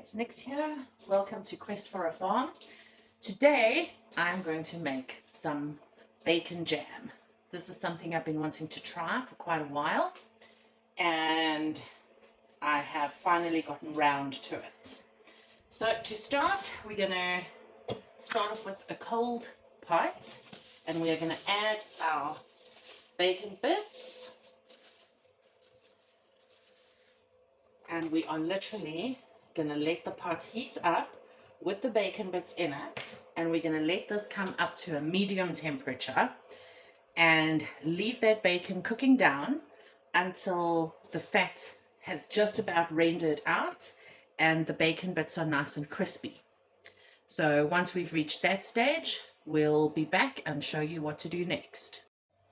it's Nix here. Welcome to Quest for a Farm. Today I'm going to make some bacon jam. This is something I've been wanting to try for quite a while, and I have finally gotten round to it. So to start, we're going to start off with a cold pot, and we are going to add our bacon bits. And we are literally going to let the pot heat up with the bacon bits in it, and we're going to let this come up to a medium temperature and leave that bacon cooking down until the fat has just about rendered out and the bacon bits are nice and crispy. So once we've reached that stage, we'll be back and show you what to do next.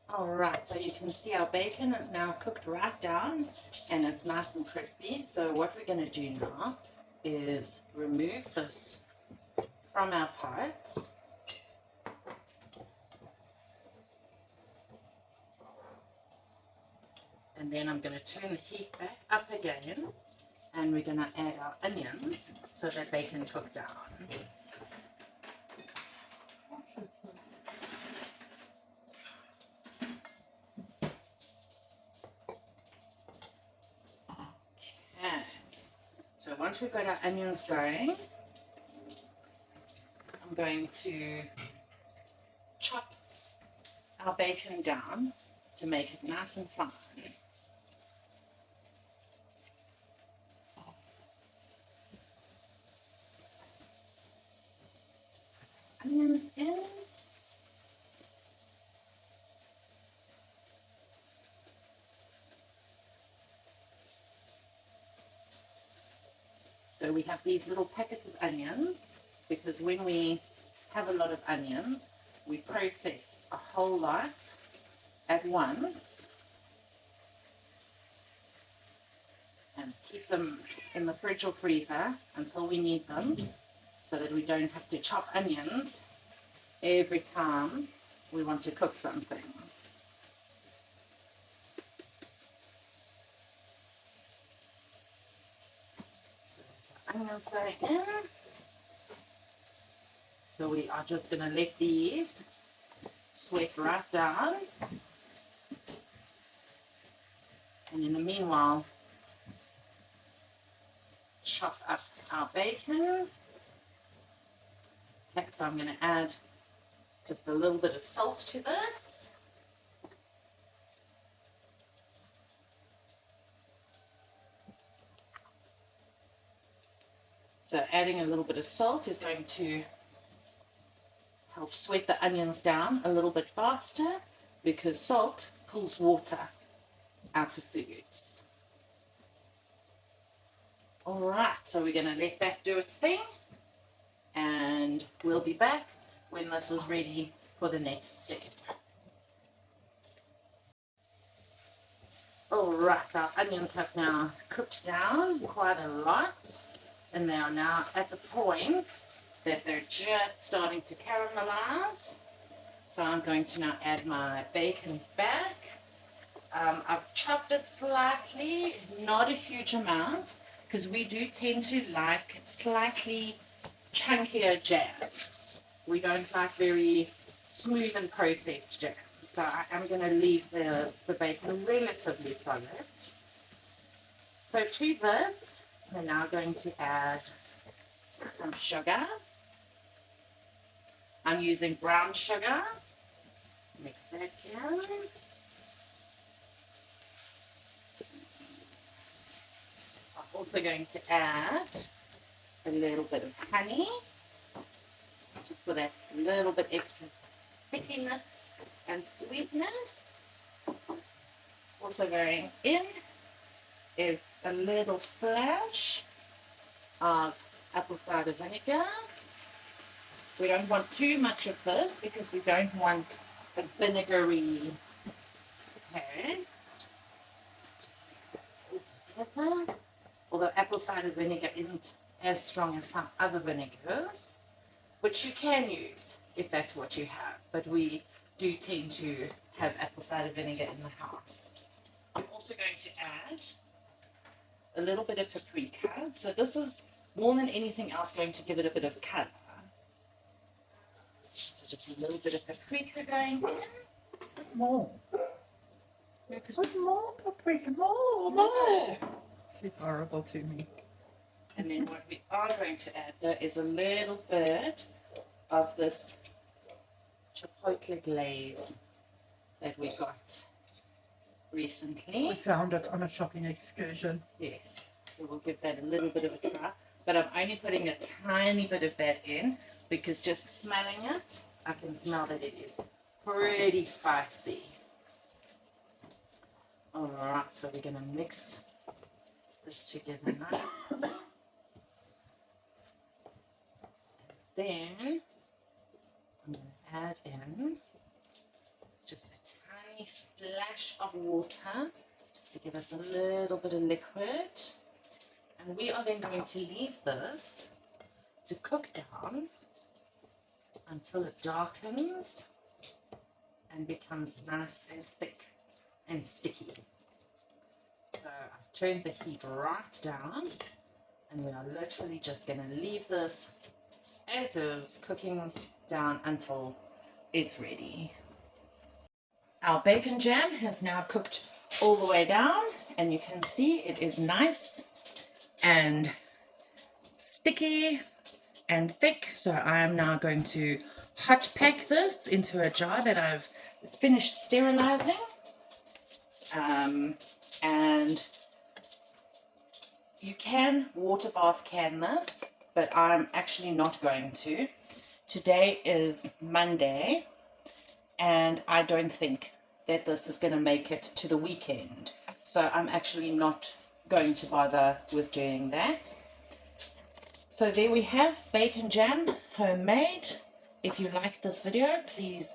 Alright, so you can see our bacon is now cooked right down and it's nice and crispy. So what we're going to do now is remove this from our pots. And then I'm going to turn the heat back up again, and we're going to add our onions so that they can cook down. So once we've got our onions going, I'm going to chop our bacon down to make it nice and fine. Onions in. So we have these little packets of onions because when we have a lot of onions, we process a whole lot at once and keep them in the fridge or freezer until we need them, so that we don't have to chop onions every time we want to cook something. Onions going in. So we are just going to let these sweat right down. And in the meanwhile, chop up our bacon. Okay, so I'm going to add just a little bit of salt to this. So adding a little bit of salt is going to help sweat the onions down a little bit faster, because salt pulls water out of foods. Alright, so we're going to let that do its thing, and we'll be back when this is ready for the next step. Alright, our onions have now cooked down quite a lot, and they are now at the point that they're just starting to caramelize. So I'm going to now add my bacon back. I've chopped it slightly, not a huge amount, because we do tend to like slightly chunkier jams. We don't like very smooth and processed jams. So I am going to leave the bacon relatively solid. So to this, we're now going to add some sugar. I'm using brown sugar. Mix that in. I'm also going to add a little bit of honey, just for that little bit extra stickiness and sweetness. Also going in is a little splash of apple cider vinegar. We don't want too much of this because we don't want a vinegary taste. Just mix that all together. Although apple cider vinegar isn't as strong as some other vinegars, which you can use if that's what you have, but we do tend to have apple cider vinegar in the house. I'm also going to add a little bit of paprika. So this is more than anything else going to give it a bit of colour. So just a little bit of paprika going in. More. Yeah, 'cause Put more paprika, more. no. She's horrible to me. And then what we are going to add though is a little bit of this chipotle glaze that we got recently. We found it on a shopping excursion. Yes, so we'll give that a little bit of a try. But I'm only putting a tiny bit of that in because just smelling it, I can smell that it is pretty spicy. Alright, so we're going to mix this together nice. Then I'm going to add in just a tiny splash of water just to give us a little bit of liquid. And we are then going to leave this to cook down until it darkens and becomes nice and thick and sticky. So I've turned the heat right down and we are literally just going to leave this as is, cooking down until it's ready. Our bacon jam has now cooked all the way down and you can see it is nice and sticky and thick. So I am now going to hot pack this into a jar that I've finished sterilizing. And you can water bath can this, but I'm actually not going to. Today is Monday and I don't think that this is going to make it to the weekend. So I'm actually not going to bother with doing that. So there we have bacon jam, homemade. If you like this video, please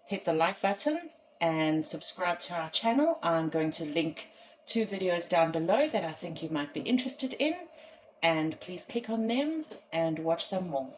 hit the like button and subscribe to our channel. I'm going to link 2 videos down below that I think you might be interested in, and please click on them and watch some more.